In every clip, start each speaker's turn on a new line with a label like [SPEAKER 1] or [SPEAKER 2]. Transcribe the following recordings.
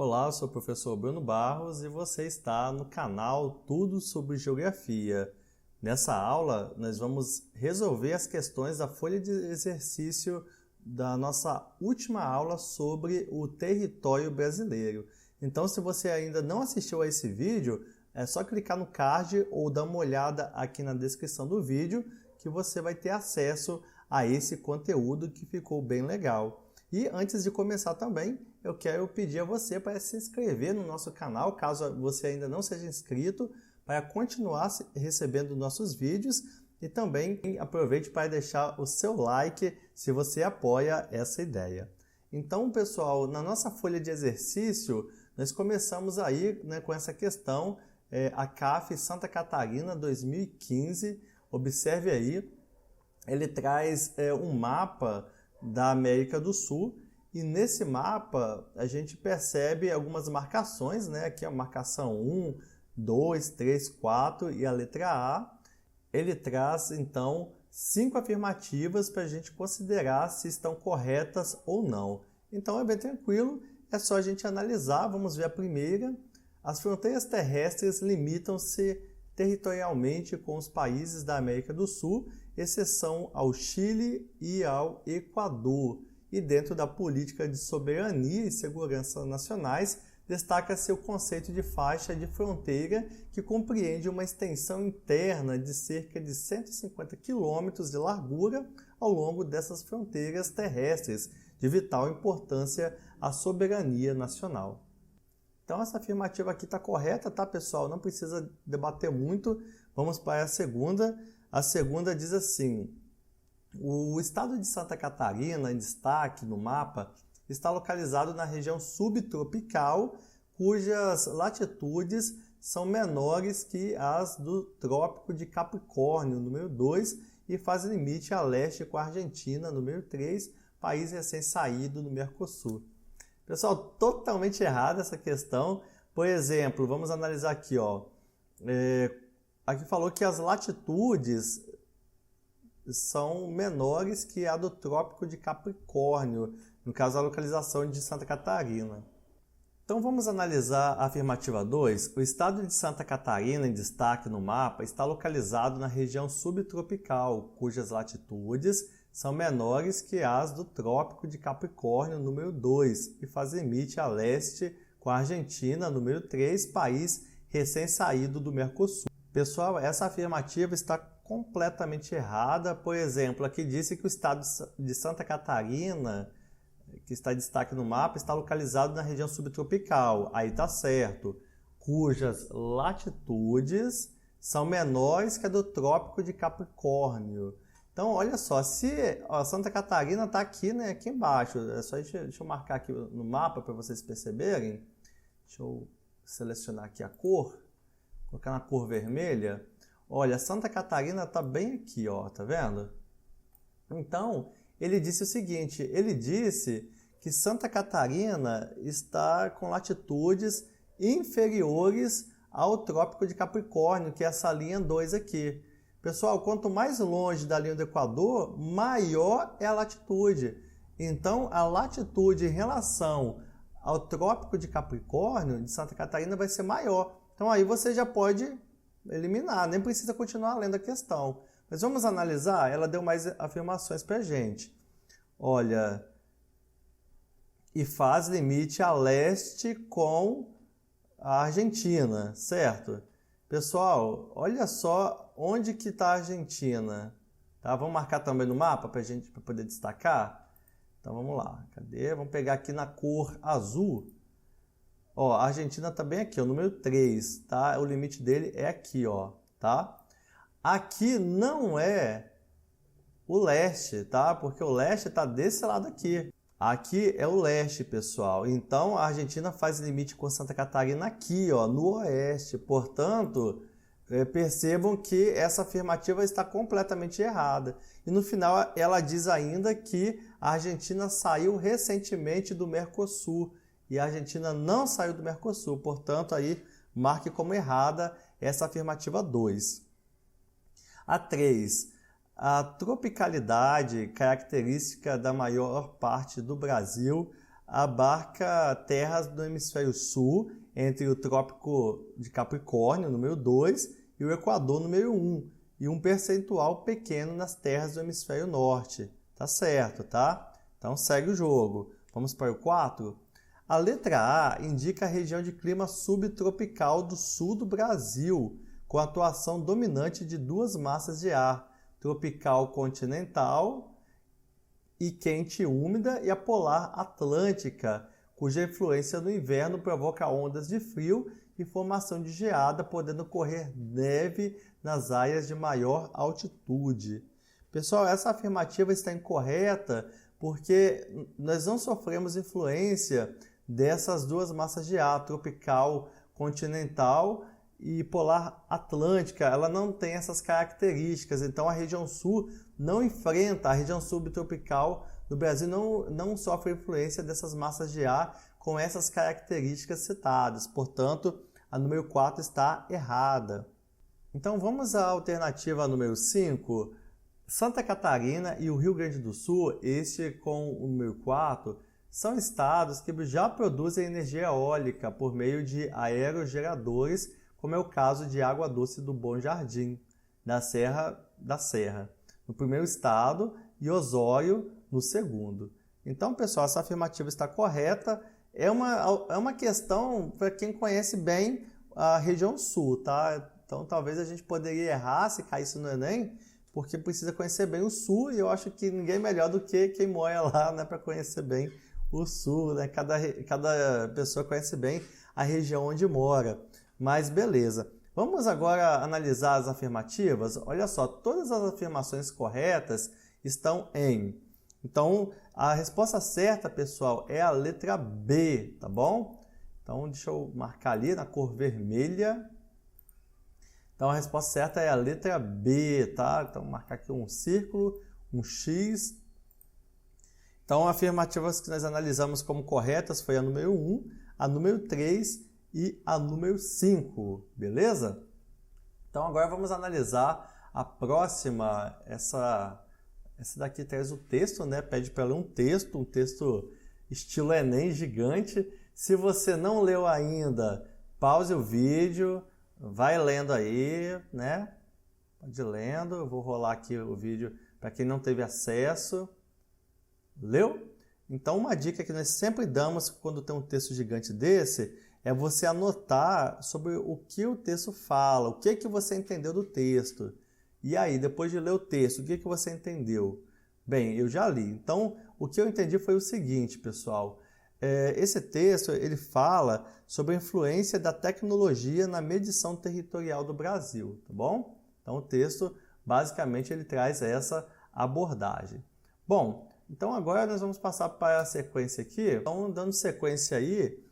[SPEAKER 1] Olá, eu sou o professor Bruno Barros e você está no canal Tudo sobre Geografia. Nessa aula, nós vamos resolver as questões da folha de exercício da nossa última aula sobre o território brasileiro. Então, se você ainda não assistiu a esse vídeo, é só clicar no card ou dar uma olhada aqui na descrição do vídeo que você vai ter acesso a esse conteúdo que ficou bem legal. E antes de começar também, eu quero pedir a você para se inscrever no nosso canal, caso você ainda não seja inscrito, para continuar recebendo nossos vídeos e também aproveite para deixar o seu like se você apoia essa ideia. Então, pessoal, na nossa folha de exercício, nós começamos aí com essa questão, a CAF Santa Catarina 2015, observe aí, ele traz um mapa da América do Sul e nesse mapa a gente percebe algumas marcações, aqui a marcação 1, 2, 3, 4 e a letra A. Ele traz então 5 afirmativas para a gente considerar se estão corretas ou não. Então é bem tranquilo, é só a gente analisar. Vamos ver a primeira. As fronteiras terrestres limitam-se territorialmente com os países da América do Sul, exceção ao Chile e ao Equador. E dentro da política de soberania e segurança nacionais, destaca-se o conceito de faixa de fronteira, que compreende uma extensão interna de cerca de 150 quilômetros de largura ao longo dessas fronteiras terrestres, de vital importância à soberania nacional. Então essa afirmativa aqui está correta, tá, pessoal? Não precisa debater muito. Vamos para a segunda. A segunda diz assim: o estado de Santa Catarina, em destaque no mapa, está localizado na região subtropical, cujas latitudes são menores que as do Trópico de Capricórnio, número 2, e faz limite a leste com a Argentina, número 3, país recém-saído do Mercosul. Pessoal, totalmente errada essa questão. Por exemplo, vamos analisar aqui, aqui falou que as latitudes são menores que a do Trópico de Capricórnio, no caso a localização de Santa Catarina. Então vamos analisar a afirmativa 2. O estado de Santa Catarina, em destaque no mapa, está localizado na região subtropical, cujas latitudes são menores que as do Trópico de Capricórnio, número 2, e faz limite a leste com a Argentina, número 3, país recém-saído do Mercosul. Pessoal, essa afirmativa está completamente errada. Por exemplo, aqui disse que o estado de Santa Catarina, que está em destaque no mapa, está localizado na região subtropical. Aí está certo, cujas latitudes são menores que a do Trópico de Capricórnio. Então, olha só, se Santa Catarina está aqui, aqui embaixo, é só deixa eu marcar aqui no mapa para vocês perceberem. Deixa eu selecionar aqui a cor, colocar na cor vermelha. Olha, Santa Catarina está bem aqui, tá vendo? Então, ele disse o seguinte, ele disse que Santa Catarina está com latitudes inferiores ao Trópico de Capricórnio, que é essa linha 2 aqui. Pessoal, quanto mais longe da linha do Equador, maior é a latitude. Então, a latitude em relação ao Trópico de Capricórnio, de Santa Catarina, vai ser maior. Então, aí você já pode eliminar, nem precisa continuar lendo a questão. Mas vamos analisar, ela deu mais afirmações para a gente. Olha, e faz limite a leste com a Argentina, certo? Pessoal, olha só onde que está a Argentina. Tá? Vamos marcar também no mapa para a gente poder destacar? Então vamos lá, cadê? Vamos pegar aqui na cor azul. A Argentina está bem aqui, o número 3, tá? O limite dele é aqui, tá? Aqui não é o leste, tá? Porque o leste está desse lado aqui. Aqui é o leste, pessoal. Então, a Argentina faz limite com Santa Catarina aqui, no oeste. Portanto, percebam que essa afirmativa está completamente errada. E no final, ela diz ainda que a Argentina saiu recentemente do Mercosul. E a Argentina não saiu do Mercosul, portanto, aí marque como errada essa afirmativa 2. A 3. A tropicalidade, característica da maior parte do Brasil, abarca terras do hemisfério sul, entre o Trópico de Capricórnio, número 2, e o Equador, número 1, e um percentual pequeno nas terras do hemisfério norte. Tá certo, tá? Então segue o jogo. Vamos para o 4. A letra A indica a região de clima subtropical do sul do Brasil, com a atuação dominante de duas massas de ar, tropical continental e quente e úmida, e a polar atlântica, cuja influência no inverno provoca ondas de frio e formação de geada, podendo ocorrer neve nas áreas de maior altitude. Pessoal, essa afirmativa está incorreta porque nós não sofremos influência dessas duas massas de ar, tropical continental e polar atlântica. Ela não tem essas características, então a região sul não enfrenta, a região subtropical do Brasil não sofre influência dessas massas de ar com essas características citadas. Portanto, a número 4 está errada. Então vamos à alternativa número 5. Santa Catarina e o Rio Grande do Sul, este com o número 4, são estados que já produzem energia eólica por meio de aerogeradores, como é o caso de Água Doce do Bom Jardim, na Serra da Serra, no primeiro estado, e Osório, no segundo. Então, pessoal, essa afirmativa está correta. É uma questão para quem conhece bem a região sul, tá? Então, talvez a gente poderia errar se caísse no Enem, porque precisa conhecer bem o sul, e eu acho que ninguém melhor do que quem mora lá, né, para conhecer bem o sul, né? Cada pessoa conhece bem a região onde mora. Mas beleza. Vamos agora analisar as afirmativas. Olha só, todas as afirmações corretas estão em. Então, a resposta certa, pessoal, é a letra B, tá bom? Então, deixa eu marcar ali na cor vermelha. Então, a resposta certa é a letra B, tá? Então, vou marcar aqui um círculo, um X. Então, afirmativas que nós analisamos como corretas foi a número 1, a número 3 e a número 5, beleza? Então, agora vamos analisar a próxima. Essa daqui traz o texto, né? Pede para ler um texto estilo Enem gigante. Se você não leu ainda, pause o vídeo, vai lendo aí, né? Pode ir lendo, eu vou rolar aqui o vídeo para quem não teve acesso. Leu? Então, uma dica que nós sempre damos quando tem um texto gigante desse é você anotar sobre o que o texto fala, o que você entendeu do texto. E aí, depois de ler o texto, o que você entendeu? Bem, eu já li. Então, o que eu entendi foi o seguinte, pessoal. Esse texto ele fala sobre a influência da tecnologia na medição territorial do Brasil, tá bom? Então, o texto, basicamente, ele traz essa abordagem. Bom, então agora nós vamos passar para a sequência aqui. Então, dando sequência aí,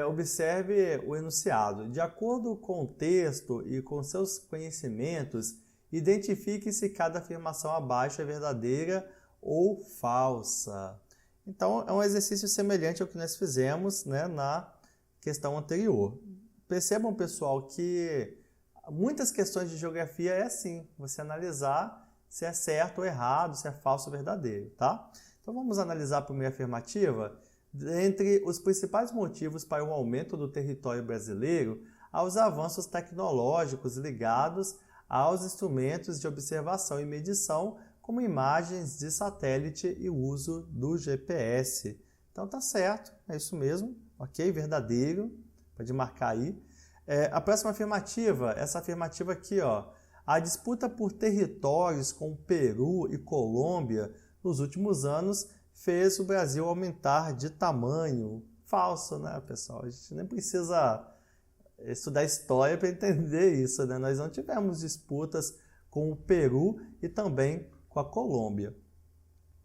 [SPEAKER 1] observe o enunciado. De acordo com o texto e com seus conhecimentos, identifique se cada afirmação abaixo é verdadeira ou falsa. Então, é um exercício semelhante ao que nós fizemos, né, na questão anterior. Percebam, pessoal, que muitas questões de geografia é assim, você analisar se é certo ou errado, se é falso ou verdadeiro, tá? Então, vamos analisar a primeira afirmativa. Entre os principais motivos para o aumento do território brasileiro, há os avanços tecnológicos ligados aos instrumentos de observação e medição, como imagens de satélite e o uso do GPS. Então tá certo, é isso mesmo, ok? Verdadeiro, pode marcar aí. A próxima afirmativa, essa afirmativa aqui, ó. A disputa por territórios com Peru e Colômbia nos últimos anos fez o Brasil aumentar de tamanho. Falso, né, pessoal? A gente nem precisa estudar história para entender isso, né? Nós não tivemos disputas com o Peru e também com a Colômbia.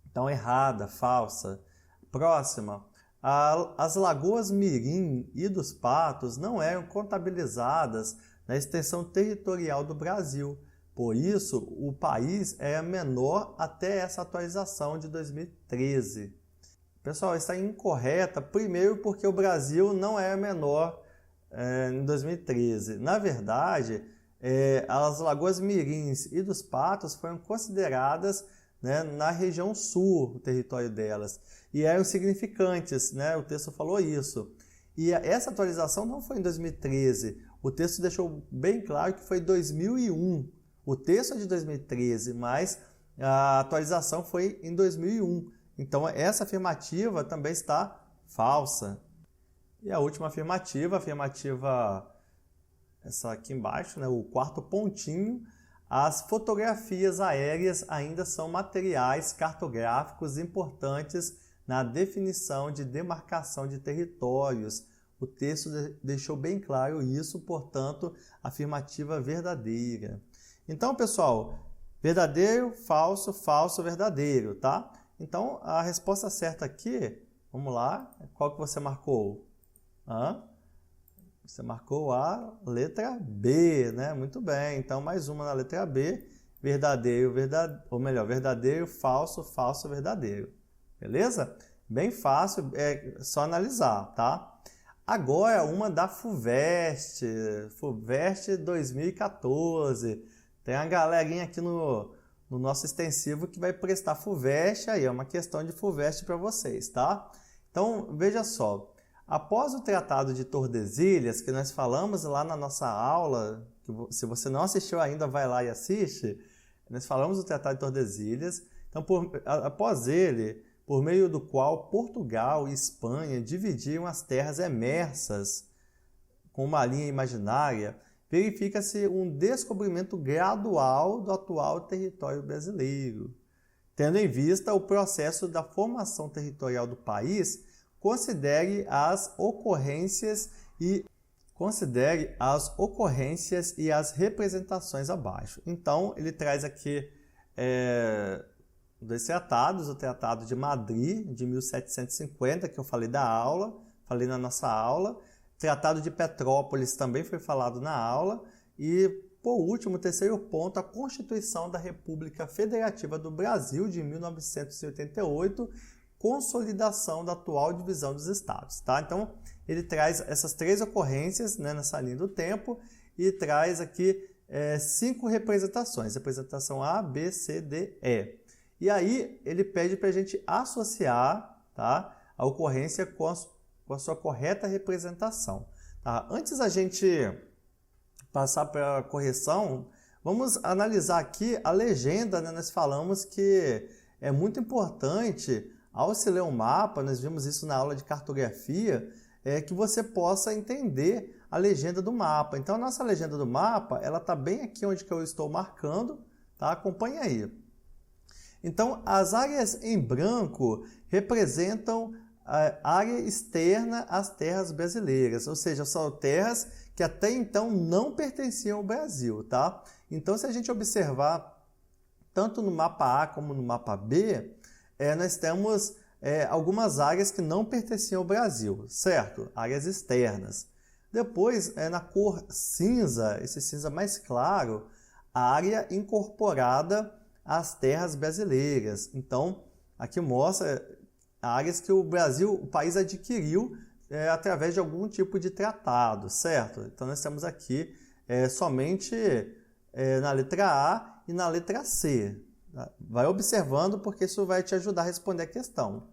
[SPEAKER 1] Então, errada, falsa. Próxima. As lagoas Mirim e dos Patos não eram contabilizadas na extensão territorial do Brasil. Por isso, o país é menor até essa atualização de 2013. Pessoal, está incorreta, primeiro porque o Brasil não é menor em 2013. Na verdade, as lagoas Mirins e dos Patos foram consideradas né, na região sul, o território delas, e eram significantes, né, o texto falou isso. E essa atualização não foi em 2013, o texto deixou bem claro que foi em 2001. O texto é de 2013, mas a atualização foi em 2001. Então, essa afirmativa também está falsa. E a última afirmativa, essa aqui embaixo, né, o quarto pontinho, as fotografias aéreas ainda são materiais cartográficos importantes na definição de demarcação de territórios. O texto deixou bem claro isso, portanto, afirmativa verdadeira. Então, pessoal, verdadeiro, falso, falso, verdadeiro, tá? Então, a resposta certa aqui, vamos lá, qual que você marcou? Você marcou a letra B, né? Muito bem, então mais uma na letra B, verdadeiro, verdadeiro, falso, falso, verdadeiro. Beleza? Bem fácil, é só analisar, tá? Agora, uma da FUVEST 2014. Tem uma galerinha aqui no nosso extensivo que vai prestar FUVEST, aí é uma questão de FUVEST para vocês, tá? Então, veja só, após o Tratado de Tordesilhas, que nós falamos lá na nossa aula, que se você não assistiu ainda, vai lá e assiste, nós falamos do Tratado de Tordesilhas, então, após ele, por meio do qual Portugal e Espanha dividiam as terras emersas com uma linha imaginária, verifica-se um descobrimento gradual do atual território brasileiro. Tendo em vista o processo da formação territorial do país, considere as ocorrências e as representações abaixo. Então, ele traz aqui dois tratados, o Tratado de Madrid, de 1750, que eu falei na nossa aula, Tratado de Petrópolis também foi falado na aula, e, por último, o terceiro ponto, a Constituição da República Federativa do Brasil, de 1988, consolidação da atual divisão dos estados. Tá? Então, ele traz essas três ocorrências, né, nessa linha do tempo, e traz aqui 5 representações, representação A, B, C, D, E. E aí, ele pede para a gente associar, tá, a ocorrência com a sua correta representação. Tá? Antes da gente passar para a correção, vamos analisar aqui a legenda, né? Nós falamos que é muito importante, ao se ler um mapa, nós vimos isso na aula de cartografia, que você possa entender a legenda do mapa. Então, a nossa legenda do mapa, ela está bem aqui onde que eu estou marcando, tá? Acompanha aí. Então, as áreas em branco representam a área externa às terras brasileiras, ou seja, são terras que até então não pertenciam ao Brasil, tá? Então, se a gente observar tanto no mapa A como no mapa B, nós temos algumas áreas que não pertenciam ao Brasil, certo? Áreas externas. Depois, na cor cinza, esse cinza mais claro, a área incorporada às terras brasileiras. Então, aqui mostra áreas que o país adquiriu através de algum tipo de tratado, certo? Então, nós temos aqui somente na letra A e na letra C. Vai observando, porque isso vai te ajudar a responder a questão.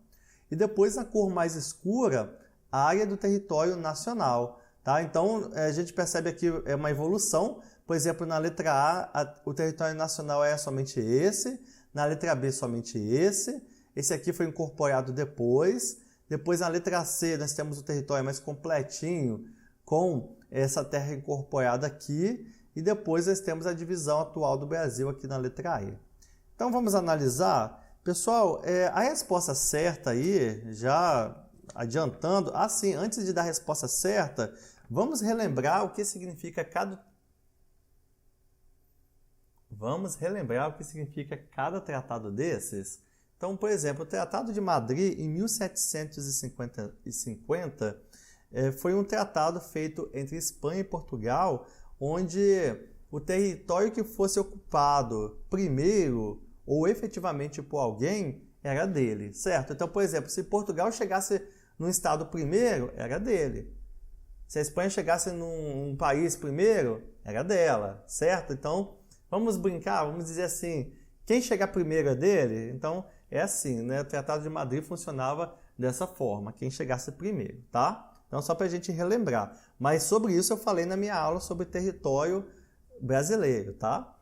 [SPEAKER 1] E depois, na cor mais escura, a área do território nacional. Tá? Então, a gente percebe aqui uma evolução. Por exemplo, na letra A, o território nacional é somente esse, na letra B, somente esse. Esse aqui foi incorporado depois. Depois, na letra C, nós temos o território mais completinho, com essa terra incorporada aqui. E depois, nós temos a divisão atual do Brasil aqui na letra E. Então, vamos analisar. Pessoal, a resposta certa aí, já adiantando, assim, antes de dar a resposta certa, vamos relembrar o que significa cada tratado desses? Então, por exemplo, o Tratado de Madrid, em 1750, foi um tratado feito entre Espanha e Portugal, onde o território que fosse ocupado primeiro ou efetivamente por alguém era dele, certo? Então, por exemplo, se Portugal chegasse num estado primeiro, era dele. Se a Espanha chegasse num país primeiro, era dela, certo? Então, vamos brincar, vamos dizer assim, Quem chegar primeiro é dele? Então, é assim, né? O Tratado de Madrid funcionava dessa forma, quem chegasse primeiro, tá? Então, só para a gente relembrar. Mas sobre isso eu falei na minha aula sobre território brasileiro, tá?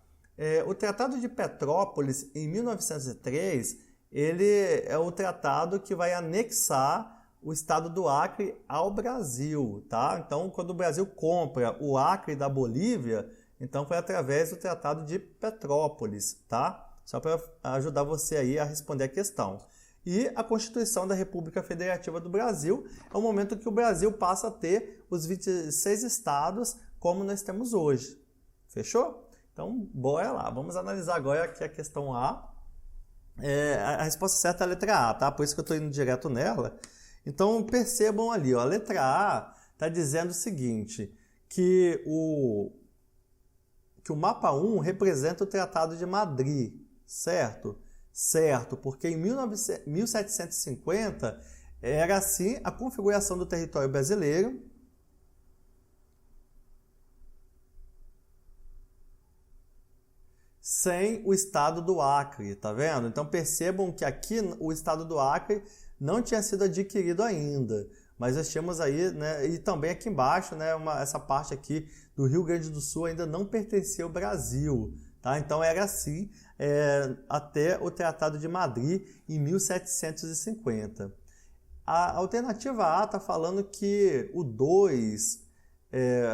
[SPEAKER 1] O Tratado de Petrópolis, em 1903, ele é o tratado que vai anexar o estado do Acre ao Brasil, tá? Então, quando o Brasil compra o Acre da Bolívia, então foi através do Tratado de Petrópolis, tá? Só para ajudar você aí a responder a questão. E a Constituição da República Federativa do Brasil é o momento que o Brasil passa a ter os 26 estados como nós temos hoje. Fechou? Então, bora lá. Vamos analisar agora aqui a questão A. A resposta certa é a letra A, tá? Por isso que eu estou indo direto nela. Então, percebam ali, ó, a letra A está dizendo o seguinte, que o mapa 1 representa o Tratado de Madrid, certo? Certo, porque em 1750 era assim a configuração do território brasileiro. Sem o estado do Acre, tá vendo? Então percebam que aqui o estado do Acre não tinha sido adquirido ainda, mas nós tínhamos aí, né, e também aqui embaixo, né, essa parte aqui do Rio Grande do Sul ainda não pertencia ao Brasil, tá? Então era assim até o Tratado de Madrid em 1750. A alternativa A está falando que o 2,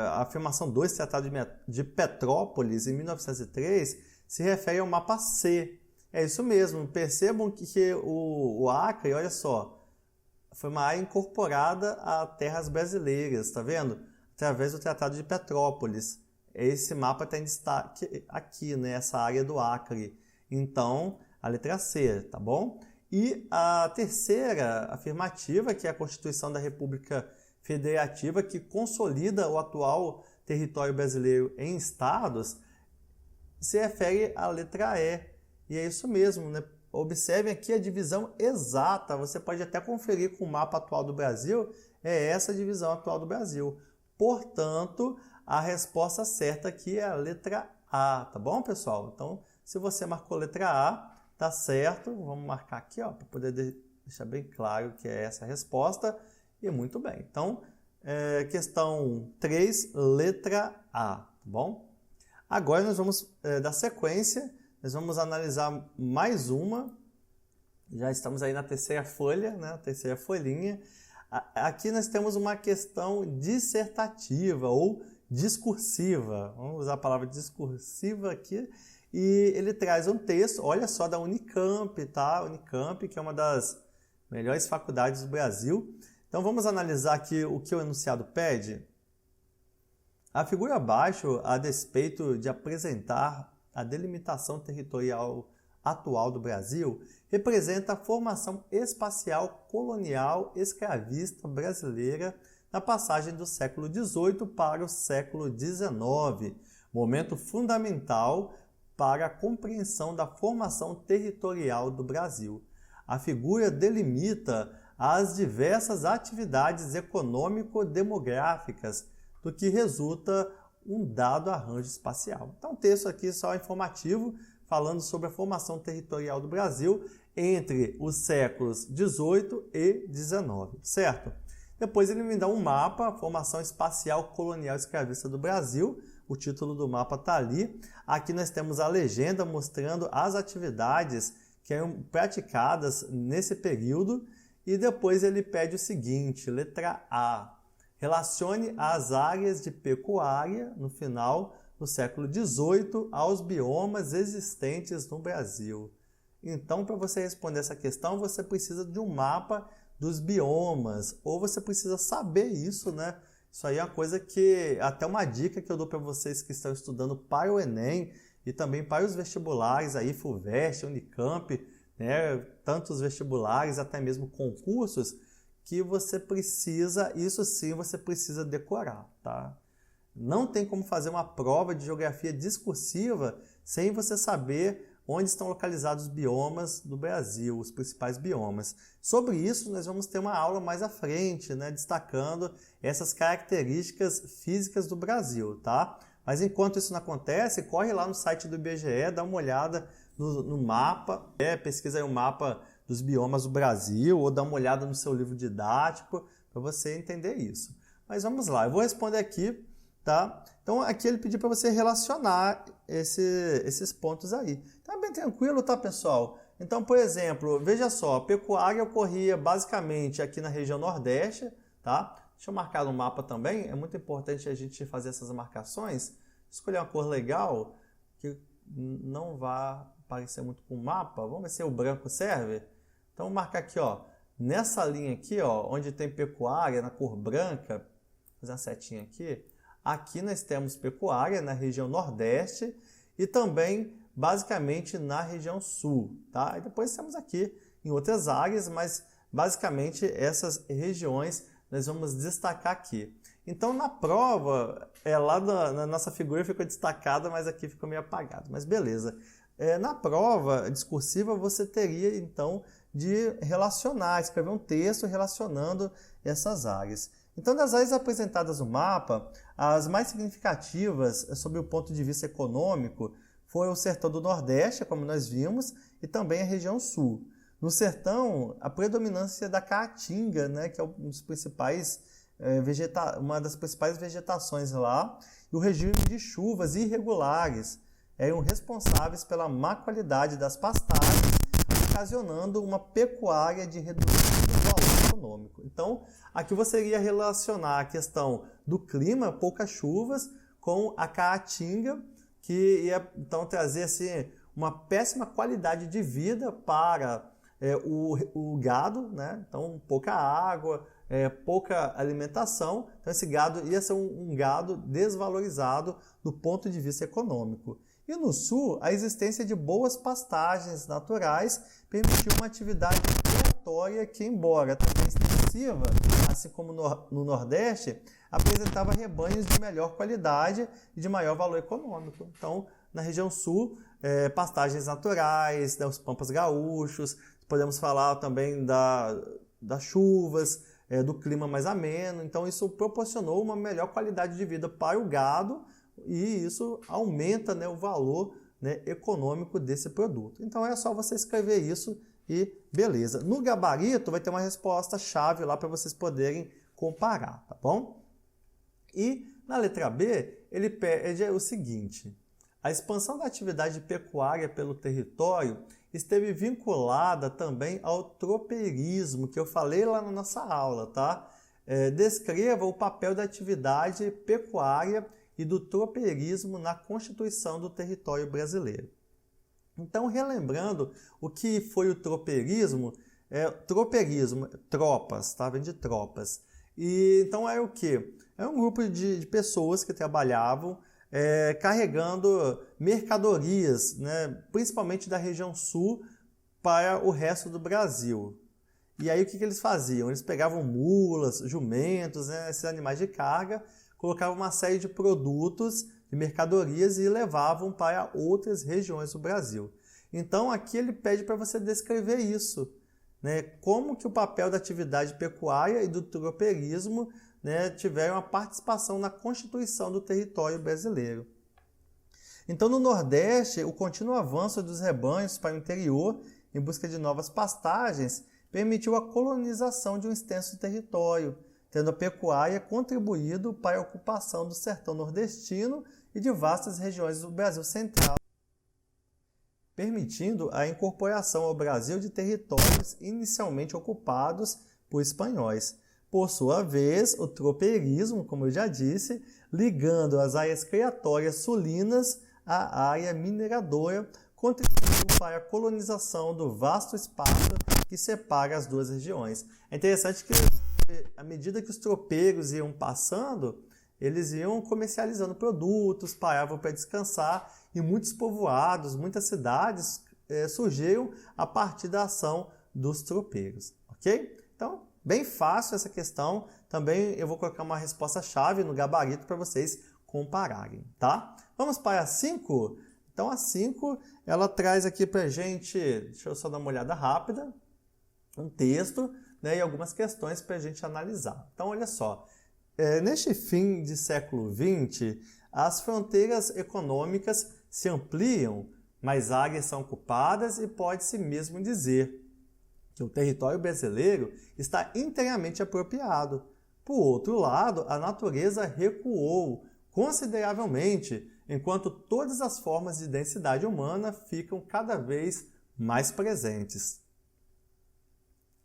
[SPEAKER 1] a afirmação 2, Tratado de Petrópolis, em 1903, se refere ao mapa C. É isso mesmo, percebam que o Acre, olha só, foi uma área incorporada a terras brasileiras, tá vendo? Através do Tratado de Petrópolis. Esse mapa está em destaque aqui, né? Essa área do Acre. Então, a letra C, tá bom? E a terceira afirmativa, que é a Constituição da República Federativa, que consolida o atual território brasileiro em estados, se refere à letra E. E é isso mesmo, né? Observem aqui a divisão exata. Você pode até conferir com o mapa atual do Brasil. É essa a divisão atual do Brasil. Portanto, a resposta certa aqui é a letra A, tá bom, pessoal? Então, se você marcou a letra A, tá certo. Vamos marcar aqui, ó, para poder deixar bem claro que é essa a resposta. E muito bem. Então, questão 3, letra A, tá bom? Agora nós vamos dar sequência, nós vamos analisar mais uma. Já estamos aí na terceira folha, né? A terceira folhinha. Aqui nós temos uma questão dissertativa ou discursiva. Vamos usar a palavra discursiva aqui. E ele traz um texto, olha só, da Unicamp, tá? Unicamp, que é uma das melhores faculdades do Brasil. Então vamos analisar aqui o que o enunciado pede. A figura abaixo, a despeito de apresentar a delimitação territorial atual do Brasil, representa a formação espacial colonial escravista brasileira na passagem do século XVIII para o século XIX, momento fundamental para a compreensão da formação territorial do Brasil. A figura delimita as diversas atividades econômico-demográficas do que resulta um dado arranjo espacial. Então, o texto aqui só informativo, falando sobre a formação territorial do Brasil entre os séculos XVIII e XIX, certo? Depois ele me dá um mapa, Formação Espacial Colonial Escravista do Brasil. O título do mapa está ali. Aqui nós temos a legenda mostrando as atividades que eram praticadas nesse período. E depois ele pede o seguinte, letra A. Relacione as áreas de pecuária no final do século XVIII aos biomas existentes no Brasil. Então, para você responder essa questão, você precisa de um mapa dos biomas, ou você precisa saber isso, né? Isso aí é uma coisa que, até uma dica que eu dou para vocês que estão estudando para o Enem e também para os vestibulares, aí FUVEST, Unicamp, né? Tantos vestibulares, até mesmo concursos, que você precisa, isso sim, você precisa decorar, tá? Não tem como fazer uma prova de geografia discursiva sem você saber onde estão localizados os biomas do Brasil, os principais biomas. Sobre isso, nós vamos ter uma aula mais à frente, né, destacando essas características físicas do Brasil, tá? Mas enquanto isso não acontece, corre lá no site do IBGE, dá uma olhada no mapa, pesquisa aí o mapa dos biomas do Brasil, ou dá uma olhada no seu livro didático, para você entender isso. Mas vamos lá, eu vou responder aqui, tá? Então aqui ele pediu para você relacionar esses pontos aí. Tá bem tranquilo, tá, pessoal? Então, por exemplo, veja só, a pecuária ocorria basicamente aqui na região Nordeste, tá? Deixa eu marcar no mapa também, é muito importante a gente fazer essas marcações. Escolher uma cor legal, que não vá parecer muito com o mapa. Vamos ver se o branco serve? Então, vou marcar aqui, ó, nessa linha aqui, ó, onde tem pecuária, na cor branca, vou fazer uma setinha aqui. Aqui nós temos pecuária na região Nordeste e também, basicamente, na região Sul, tá? E depois temos aqui em outras áreas, mas basicamente essas regiões nós vamos destacar aqui. Então, na prova, lá na nossa figura ficou destacada, mas aqui ficou meio apagado. Mas beleza. Na prova discursiva, você teria, então, de relacionar, escrever um texto relacionando essas áreas. Então, das áreas apresentadas no mapa, as mais significativas, sob o ponto de vista econômico, foi o sertão do Nordeste, como nós vimos, e também a região Sul. No sertão, a predominância da caatinga, né, que é uma das principais vegetações lá, e o regime de chuvas irregulares eram responsáveis pela má qualidade das pastagens, ocasionando uma pecuária de reduzido valor econômico. Então, aqui você iria relacionar a questão do clima, poucas chuvas, com a caatinga, que ia então trazer assim, uma péssima qualidade de vida para o gado, né? Então pouca água, pouca alimentação, então esse gado ia ser um gado desvalorizado do ponto de vista econômico. E no sul, a existência de boas pastagens naturais permitiu uma atividade migratória que, embora também extensiva, assim como no Nordeste, apresentava rebanhos de melhor qualidade e de maior valor econômico. Então, na região sul, pastagens naturais, os pampas gaúchos, podemos falar também das chuvas, do clima mais ameno. Então, isso proporcionou uma melhor qualidade de vida para o gado e isso aumenta, né, o valor, né, econômico desse produto. Então, é só você escrever isso e beleza. No gabarito vai ter uma resposta-chave lá para vocês poderem comparar, tá bom? E na letra B, ele pede o seguinte: a expansão da atividade pecuária pelo território esteve vinculada também ao tropeirismo, que eu falei lá na nossa aula, tá? Descreva o papel da atividade pecuária e do tropeirismo na constituição do território brasileiro. Então, relembrando o que foi o tropeirismo, tropeirismo, tropas, tá? Vem de tropas. E então é o quê? É um grupo de pessoas que trabalhavam carregando mercadorias, né, principalmente da região sul, para o resto do Brasil. E aí o que eles faziam? Eles pegavam mulas, jumentos, né, esses animais de carga, colocavam uma série de produtos, de mercadorias e levavam para outras regiões do Brasil. Então aqui ele pede para você descrever isso, né, como que o papel da atividade pecuária e do tropeirismo, né, tiveram uma participação na constituição do território brasileiro. Então, no Nordeste, o contínuo avanço dos rebanhos para o interior em busca de novas pastagens permitiu a colonização de um extenso território, tendo a pecuária contribuído para a ocupação do sertão nordestino e de vastas regiões do Brasil Central, permitindo a incorporação ao Brasil de territórios inicialmente ocupados por espanhóis. Por sua vez, o tropeirismo, como eu já disse, ligando as áreas criatórias sulinas à área mineradora, contribuiu para a colonização do vasto espaço que separa as duas regiões. É interessante que, à medida que os tropeiros iam passando, eles iam comercializando produtos, paravam para descansar, e muitos povoados, muitas cidades surgiram a partir da ação dos tropeiros, ok? Então, bem fácil essa questão. Também eu vou colocar uma resposta-chave no gabarito para vocês compararem, tá? Vamos para a 5? Então, a 5, ela traz aqui para a gente, deixa eu só dar uma olhada rápida, um texto, né, e algumas questões para a gente analisar. Então, olha só, neste fim de século XX, as fronteiras econômicas se ampliam, mais áreas são ocupadas e pode-se mesmo dizer que o território brasileiro está inteiramente apropriado. Por outro lado, a natureza recuou consideravelmente, enquanto todas as formas de densidade humana ficam cada vez mais presentes.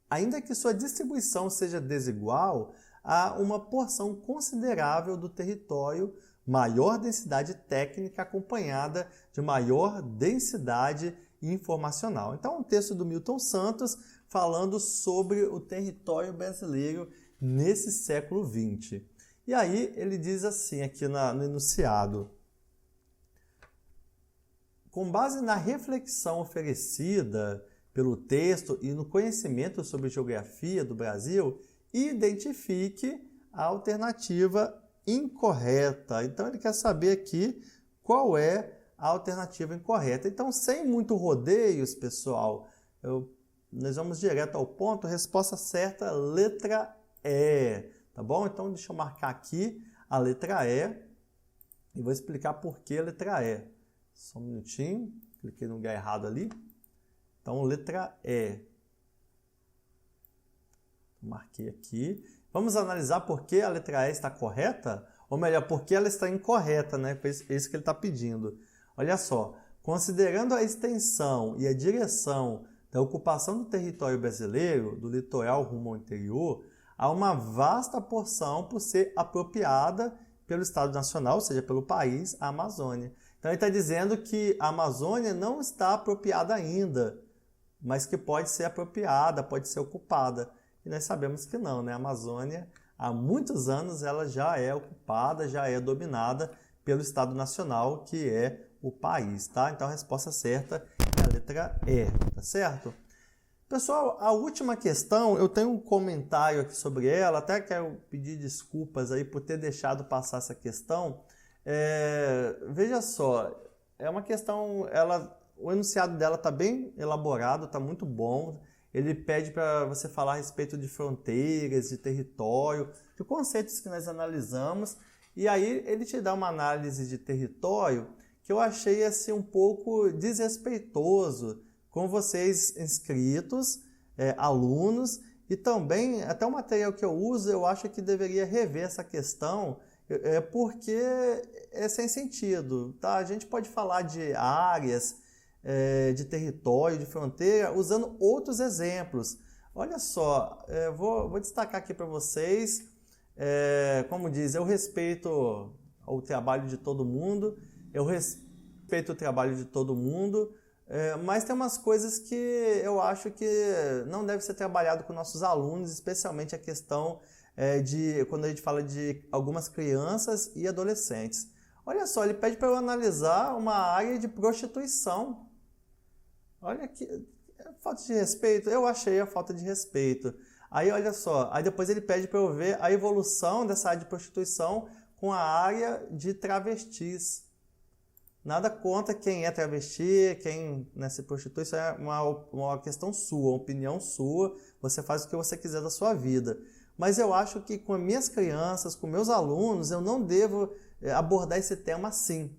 [SPEAKER 1] Ainda que sua distribuição seja desigual, há uma porção considerável do território, maior densidade técnica acompanhada de maior densidade informacional. Então, um texto do Milton Santos falando sobre o território brasileiro nesse século XX. E aí ele diz assim aqui no enunciado: com base na reflexão oferecida pelo texto e no conhecimento sobre geografia do Brasil, identifique a alternativa incorreta. Então ele quer saber aqui qual é a alternativa incorreta. Então, sem muito rodeios, pessoal, nós vamos direto ao ponto. Resposta certa, letra E, tá bom? Então deixa eu marcar aqui a letra E e vou explicar por que a letra E. Só um minutinho, cliquei no lugar errado ali. Então, letra E. Marquei aqui. Vamos analisar por que a letra E está correta? Ou melhor, por que ela está incorreta, né? É isso que ele está pedindo. Olha só, considerando a extensão e a direção da ocupação do território brasileiro, do litoral rumo ao interior, há uma vasta porção por ser apropriada pelo Estado Nacional, ou seja, pelo país, a Amazônia. Então ele está dizendo que a Amazônia não está apropriada ainda, mas que pode ser apropriada, pode ser ocupada. E nós sabemos que não, né? A Amazônia, há muitos anos, ela já é ocupada, já é dominada pelo Estado Nacional, que é o país, tá? Então a resposta certa é a letra E, tá certo? Pessoal, a última questão, eu tenho um comentário aqui sobre ela, até quero pedir desculpas aí por ter deixado passar essa questão. Veja só, é uma questão, o enunciado dela está bem elaborado, está muito bom. Ele pede para você falar a respeito de fronteiras, de território, de conceitos que nós analisamos. E aí ele te dá uma análise de território que eu achei assim, um pouco desrespeitoso com vocês inscritos, alunos, e também até o material que eu uso, eu acho que deveria rever essa questão, porque é sem sentido, tá? A gente pode falar de áreas, de território, de fronteira, usando outros exemplos. Olha só, vou destacar aqui para vocês, como diz, eu respeito o trabalho de todo mundo, eu respeito o trabalho de todo mundo, mas tem umas coisas que eu acho que não deve ser trabalhado com nossos alunos, especialmente a questão quando a gente fala de algumas crianças e adolescentes. Olha só, ele pede para eu analisar uma área de prostituição. Olha que falta de respeito. Eu achei a falta de respeito. Aí, olha só, aí depois ele pede para eu ver a evolução dessa área de prostituição com a área de travestis. Nada contra quem é travesti, quem se prostitui, isso é uma questão sua, uma opinião sua, você faz o que você quiser da sua vida. Mas eu acho que com minhas crianças, com meus alunos, eu não devo abordar esse tema assim.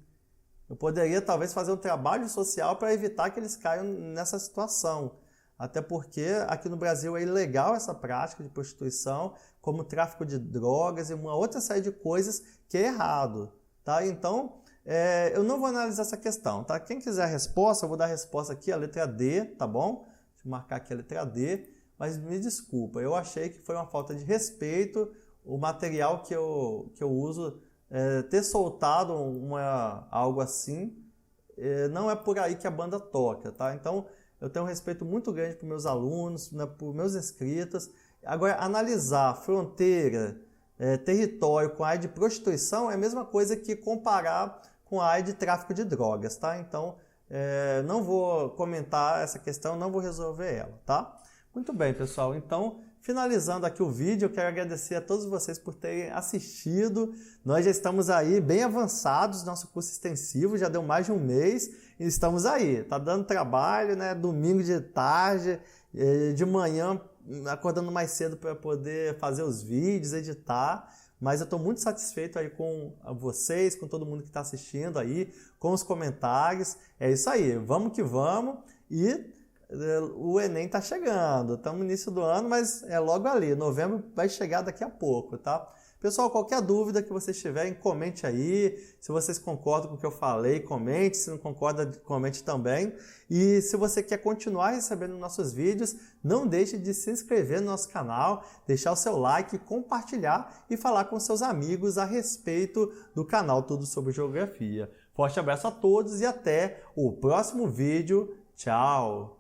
[SPEAKER 1] Eu poderia talvez fazer um trabalho social para evitar que eles caiam nessa situação. Até porque aqui no Brasil é ilegal essa prática de prostituição, como tráfico de drogas e uma outra série de coisas que é errado. Tá? Então, eu não vou analisar essa questão. Tá? Quem quiser a resposta, eu vou dar a resposta aqui, a letra D, tá bom? Deixa eu marcar aqui a letra D. Mas me desculpa, eu achei que foi uma falta de respeito o material que eu uso, ter soltado algo assim, não é por aí que a banda toca, tá? Então, eu tenho um respeito muito grande para meus alunos, né, para meus inscritos. Agora, analisar fronteira, território com a área de prostituição é a mesma coisa que comparar com a área de tráfico de drogas, tá? Então, não vou comentar essa questão, não vou resolver ela, tá? Muito bem, pessoal. Então, finalizando aqui o vídeo, eu quero agradecer a todos vocês por terem assistido. Nós já estamos aí bem avançados, nosso curso extensivo já deu mais de um mês e estamos aí. Tá dando trabalho, né? Domingo de tarde, de manhã, acordando mais cedo para poder fazer os vídeos, editar. mas eu estou muito satisfeito aí com vocês, com todo mundo que está assistindo aí, com os comentários. É isso aí, vamos que vamos. E o Enem está chegando, estamos no início do ano, mas é logo ali, novembro vai chegar daqui a pouco, tá? Pessoal, qualquer dúvida que vocês tiverem, comente aí. Se vocês concordam com o que eu falei, comente. Se não concorda, comente também. E se você quer continuar recebendo nossos vídeos, não deixe de se inscrever no nosso canal, deixar o seu like, compartilhar e falar com seus amigos a respeito do canal Tudo Sobre Geografia. Forte abraço a todos e até o próximo vídeo. Tchau!